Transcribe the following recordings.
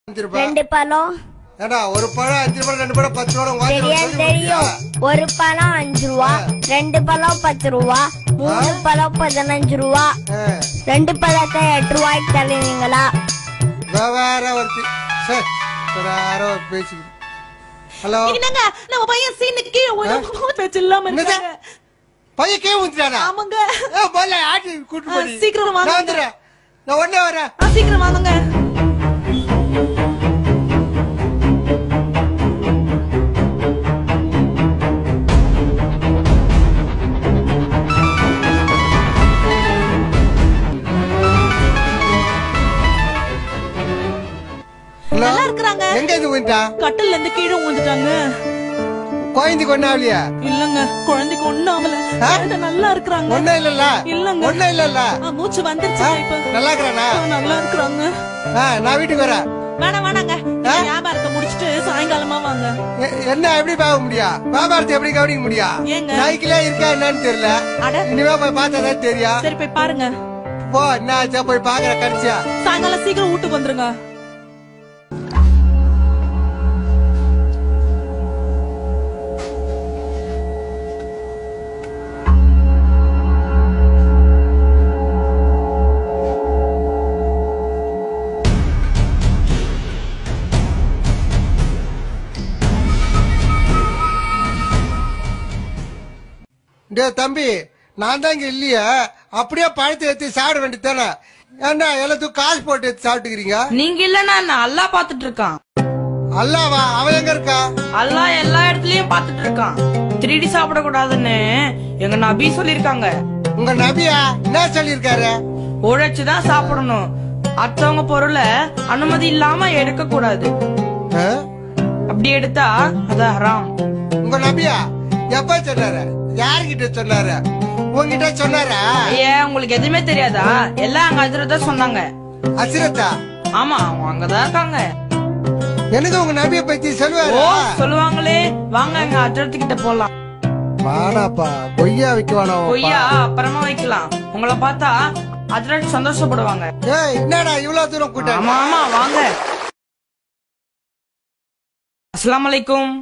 ரெண்டு பழம் ஒரு பழம் 5 ரூபாய், 2 பழம் 10 ரூபாய். தெரியும். ஒரு பழம் 5 ரூபா, 2 பழம் 10 ரூபா, 3 பழம் 15 ரூபா, 2 பழத்தை 8 ரூபாய்க்கு தருவீங்களா? வேற ஒருத்தி யாரோ பேசிக்கிட்டு. ஹலோ, என்னங்க நம்ம பையன் சீனுக்கு கீழே பேச்சு இல்லாம இருக்காங்க. பையன் கீழே ஊத்துறானா? ஆமாங்க. போல ஆட்டி கூட்டு போடி. சீக்கிரம் வாங்க. நான் வந்துறேன். நான் உடனே வரேன். சீக்கிரம் வாங்குங்க. நல்லா இருக்கறாங்க. எங்க இது ஊண்டா? கட்டில்ல இருந்து கீழே ஊந்துட்டாங்க. குழந்தைக்கு ஒண்ணு ஆகலையா? இல்லங்க, குழந்தைக்கு ஒண்ணும் ஆகல. நல்லா இருக்கறாங்க. ஒண்ணு இல்லல்ல? இல்லங்க, ஒண்ணு இல்லல்ல. மூச்சு வந்துருச்சு இப்ப. நல்லா இருக்கறானா? நல்லா இருக்கறாங்க. நான் வீட்டுக்கு வரேன். வேணாங்க, வியாபாரத்தை முடிச்சிட்டு சாயங்காலமா வாங்க. என்ன எப்படி பார்க்க முடியும்? வியாபாரத்தை எப்படி கவனிக்க முடியும்? நாய்க்குல இருக்கா என்னன்னு தெரியல. இனிமே போய் பார்த்தாதான் தெரியும். சரி போய் பாருங்க. போ, என்ன ஆச்சா போய் பாக்குற கடிச்சா. சாயங்காலம் சீக்கிரம் வீட்டுக்கு வந்துருங்க. தம்பி, நான் தான் இங்க இல்லையா? அப்படியே பழத்தை எடுத்து சாப்பிட வேண்டியதானே? ஏன்னா எல்லாத்துக்கும் காசு போட்டு எடுத்து சாப்பிட்டுக்கிறீங்க. நீங்க இல்லன்னா நான் அல்லா பாத்துட்டு இருக்கான். அல்லாவா? அவன் எங்க இருக்கா? அல்லா எல்லா இடத்துலயும் பாத்துட்டு இருக்கான். திருடி சாப்பிட கூடாதுன்னு எங்க நபி சொல்லிருக்காங்க. உங்க நபியா என்ன சொல்லிருக்காரு? உழைச்சுதான் சாப்பிடணும், அடுத்தவங்க பொருளை அனுமதி இல்லாம எடுக்க கூடாது. அப்படி எடுத்தா அது ஹராம். உங்க நபியா எப்ப சொன்னாரு? யாருகிட்ட சொன்னாரு? உங்ககிட்ட சொன்னாரா? ஏன் உங்களுக்கு எதுவுமே தெரியாதா? எல்லாம் அங்க ஹஜ்ரத் தான் சொன்னாங்க. ஹஜ்ரத்தா? ஆமா, அவங்க அங்கதான் இருக்காங்க. எனக்கு உங்க நபியை பத்தி சொல்லுவாரு. சொல்லுவாங்களே, வாங்க எங்க ஹஜ்ரத் கிட்ட போலாம். வாடாப்பா, பொய்யா வைக்கவானோ? பொய்யா அப்புறமா வைக்கலாம். உங்களை பார்த்தா ஹஜ்ரத் சந்தோஷப்படுவாங்க. என்னடா இவ்வளவு தூரம் கூட்டம்? ஆமா வாங்க. அஸ்ஸலாமு அலைக்கும்.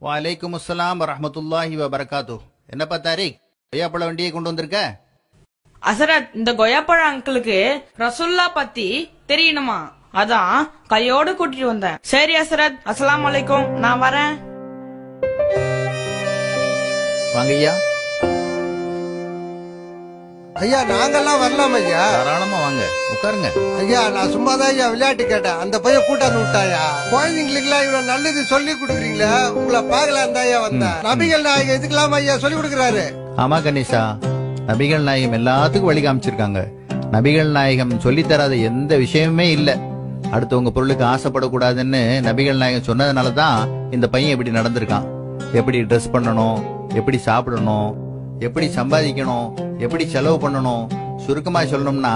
வலைக்கும் அஸ்ஸலாம் வரஹ்மத்துல்லாஹி வபரகாத்துஹ். என்னப்பா தாரிக், கொய்யாப்பழ வண்டியை கொண்டு வந்திருக்க? ஹஸரத், இந்த கொய்யாப்பழ அங்கிளுக்கு ரசூல்லா பத்தி தெரியணுமா, அதான் கையோடு கூட்டிட்டு வந்தேன். சரி ஹஸரத், அஸ்ஸலாமு அலைக்கும், நான் வரேன். வாங்க ஐயா. ஐயா, நாங்கெல்லாம் வரலாம் ஐயா. தாராளமா வாங்க, உட்காருங்க. ஐயா, நான் சும்மாதான் ஐயா விளையாட்டு கேட்டேன். அந்த பையன் கூட்டாந்து விட்டாயா? குழந்தைங்களுக்கு எல்லாம் இவ்வளவு நல்லது சொல்லி கொடுக்குறீங்களா? உங்களை பாக்கலாம் தான் ஐயா வந்தேன். நபிகள் நாயகம் இதுக்கெல்லாம் ஐயா சொல்லி கொடுக்குறாரு. ஆமா கணேசா, நபிகள் நாயகம் எல்லாத்துக்கும் வழி காமிச்சிருக்காங்க. நபிகள் நாயகம் சொல்லி தராத எந்த விஷயமே இல்ல. அடுத்தவங்க பொருளுக்கு ஆசைப்படக்கூடாதுன்னு நபிகள் நாயகம் சொன்னதுனாலதான் இந்த பையன் எப்படி நடந்திருக்கான். எப்படி ட்ரெஸ் பண்ணணும், எப்படி சாப்பிடணும், எப்படி சம்பாதிக்கணும், எப்படி செலவு பண்ணணும். சுருக்கமா சொல்லணும்னா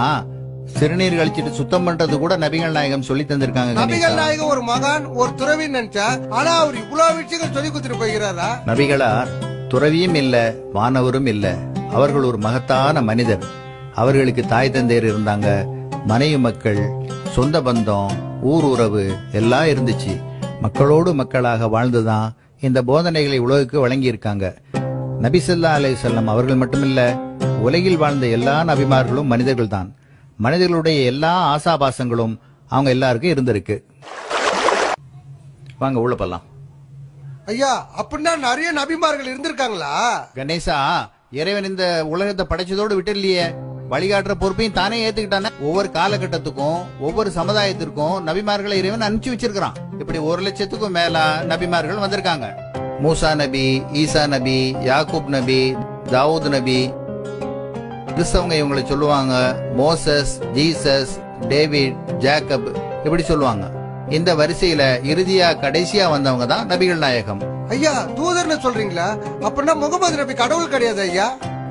சிறுநீர் கழிச்சிட்டு சுத்தம் பண்றது கூட நபிகள் நாயகம் சொல்லி தந்திருக்காங்க. நபிகள் நாயகம் ஒரு மகான், ஒரு துறவி நினைச்சா, ஆனா அவர் இவ்வளவு விஷயங்கள் சொல்லி கொடுத்துட்டு போகிறாரா? நபிகளார் துறவியும் இல்ல, வானவரும் இல்ல. அவர்கள் ஒரு மகத்தான மனிதர். அவர்களுக்கு தாய் தந்தையர் இருந்தாங்க, மனைவி மக்கள், சொந்த பந்தம், ஊர் உறவு எல்லாம் இருந்துச்சு. மக்களோடு மக்களாக வாழ்ந்துதான் இந்த போதனைகளை உலகுக்கு வழங்கி இருக்காங்க. நபி ஸல்லல்லாஹு அலைஹி வஸல்லம் அவர்கள் மட்டுமில்ல, உலகில் வாழ்ந்த எல்லா நபிமார்களும் மனிதர்கள் தான். மனிதர்களுடைய எல்லா ஆசாபாசங்களும் அவங்க எல்லாருக்கும் இருந்திருக்கு. வாங்க உள்ள போலாம். ஐயா, அப்படின்னா நிறைய நபிமார்கள் இருந்திருக்காங்களா? கணேசா, இறைவன் இந்த உலகத்தை படைச்சதோடு விட்டு இல்லையே, வழிகாட்டுற பொறுப்பையும் தானே ஏத்துக்கிட்டானே. ஒவ்வொரு காலகட்டத்துக்கும் ஒவ்வொரு சமுதாயத்திற்கும் நபிமார்களை இறைவன் அனுப்பிச்சு வச்சிருக்கான். இப்படி 1 லட்சத்துக்கும் மேல நபிமார்கள் வந்திருக்காங்க. மூசா நபி, ஈசா நபி, யாக்கூப் நபி, தாவூத் நபி. கிறிஸ்தவங்க இவங்களை சொல்லுவாங்க மோசஸ், ஜீசஸ், டேவிட், ஜேக்கப், இப்படி சொல்லுவாங்க. இந்த வரிசையில இறுதியா கடைசியா வந்தவங்க தான் நபிகள் நாயகம். ஐயா, தூதர்னு சொல்றீங்களா? அப்படின்னா முகமது நபி கடவுள் கிடையாது ஐயா?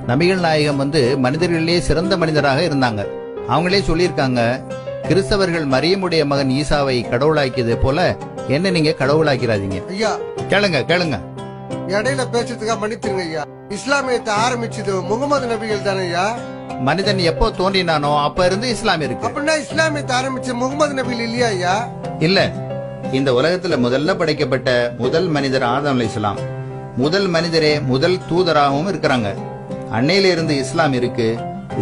நபிகள் நாயகம் மனிதர்களிலே சிறந்த மனிதராக இருந்தாங்க. அவங்களே சொல்லியிருக்காங்க, கிறிஸ்தவர்கள் மரியமுடைய மகன் ஈசாவை கடவுளாக்கியது போல என்ன நீங்க கடவுளாக்கிறாதீங்க. ஐயா கேளுங்க. இடையில பேசுறதுக்காக மன்னித்துருங்க ஐயா. இஸ்லாமியத்தை ஆரம்பிச்சது முகமது நபிகள் தானே ஐயா? மனிதன் எப்போ தோன்றினானோ அப்ப இருந்து இஸ்லாம் இருக்கு. அப்படின்னா இஸ்லாமியத்தை ஆரம்பிச்ச முகமது நபிகள் இல்லையா ஐயா? இல்ல, இந்த உலகத்துல முதல்ல படைக்கப்பட்ட முதல் மனிதர் ஆதம் அலைஹிஸ்ஸலாம். முதல் மனிதரே முதல் தூதராகவும் இருக்கிறாங்க. அன்னையில இருந்து இஸ்லாம் இருக்கு.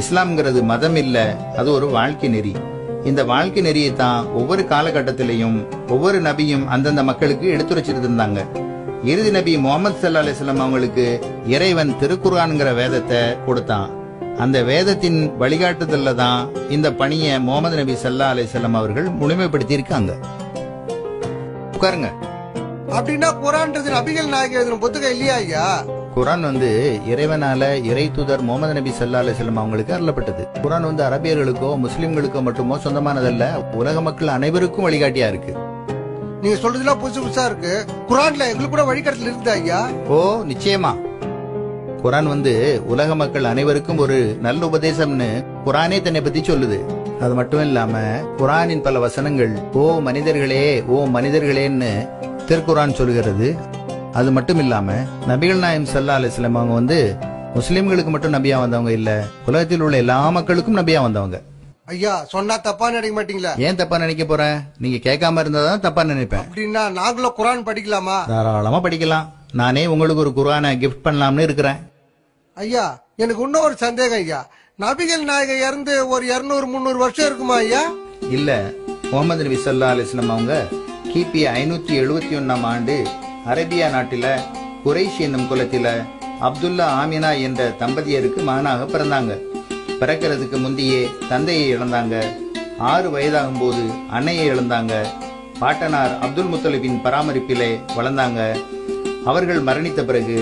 இஸ்லாம்ங்கிறது மதம் இல்ல, அது ஒரு வாழ்க்கை நெறி. இந்த வாழ்க்கை நெறியை தான் ஒவ்வொரு காலகட்டத்திலையும் ஒவ்வொரு நபியும் அந்தந்த மக்களுக்கு எடுத்துரைச்சிட்டு இருந்தாங்க. இறுதி நபி முகமது ஸல்லல்லாஹு அலைஹி வஸல்லம் அவங்களுக்கு இறைவன் திருக்குர்ஆன்ங்கிற வேதத்தை கொடுத்தான். அந்த வேதத்தின் வழிகாட்டுதல்ல தான் இந்த பணியை முகமது நபி ஸல்லல்லாஹு அலைஹி வஸல்லம் அவர்கள் முழுமைப்படுத்தி இருக்காங்க. உட்காருங்க. அப்படின்னா குர்ஆன்றது நபிகள் நாயகம் எழுதின புத்தகம் இல்லையா ஐயா? குர்ஆன் இறைவனால இறை தூதர் முகமது நபி ஸல்லல்லாஹு அலைஹி வஸல்லம் அவங்களுக்கு அருளப்பட்டது. குர்ஆன் அரபியர்களுக்கோ முஸ்லிம்களுக்கோ மட்டுமோ சொந்தமானதல்ல, உலக மக்கள் அனைவருக்கும் வழிகாட்டியா இருக்கு. நீங்க சொல்றதுலாம் புதுசு புதுசா இருக்கு. குர்ஆன்ல எங்களுக்கு கூட வழிகாட்டுதல் இருக்குதா ஐயா? ஓ, நிச்சயமா. குர்ஆன் உலக மக்கள் அனைவருக்கும் ஒரு நல்ல உபதேசம்னு குர்ஆனே தன்னை பத்தி சொல்லுது. அது மட்டும் இல்லாம குர்ஆனின் பல வசனங்கள் ஓ மனிதர்களே, ஓ மனிதர்களேன்னு திருக்குர்ஆன் சொல்லுகிறது. அது மட்டும் இல்லாம நபிகள் நாயகம் ஸல்லல்லாஹு அலைஹி வஸல்லம் அவங்க முஸ்லிம்களுக்கு மட்டும் நபியா வந்தவங்க இல்ல, உலகத்தில் உள்ள எல்லா மக்களுக்கும் நபியா வந்தவங்க. ஐயா சொன்னா தப்பா நினைக்க மாட்டீங்களா? ஏன் தப்பா நினைக்க போறேன்? நீங்க கேட்காம இருந்தாதான் தப்பா நினைப்பேன். அப்படின்னா நாங்களும் குர்ஆன் படிக்கலாமா? தாராளமா படிக்கலாம். நானே உங்களுக்கு ஒரு குர்ஆனை கிஃப்ட் பண்ணலாம்னு இருக்கிறேன். ஐயா எனக்கு இன்னும் ஒரு சந்தேகம் ஐயா. நபிகள் நாயகம் இறந்து ஒரு 200-300 வருஷம் இருக்குமா ஐயா? இல்ல, முகமது நபி ஸல்லல்லாஹு அலைஹி வஸல்லம் அவங்க கிபி 571ஆம் ஆண்டு அரேபியா நாட்டில குறைஷ் என்னும் குலத்தில அப்துல்லா ஆமினா என்ற தம்பதியருக்கு மகனாக பிறந்தாங்க. பிறக்கிறதுக்கு முந்தையே தந்தையை இழந்தாங்க. 6 வயதாகும் போது அன்னையை இழந்தாங்க. பாட்டனார் அப்துல் முத்தலிபின் பராமரிப்பிலே வளர்ந்தாங்க. அவர்கள் மரணித்த பிறகு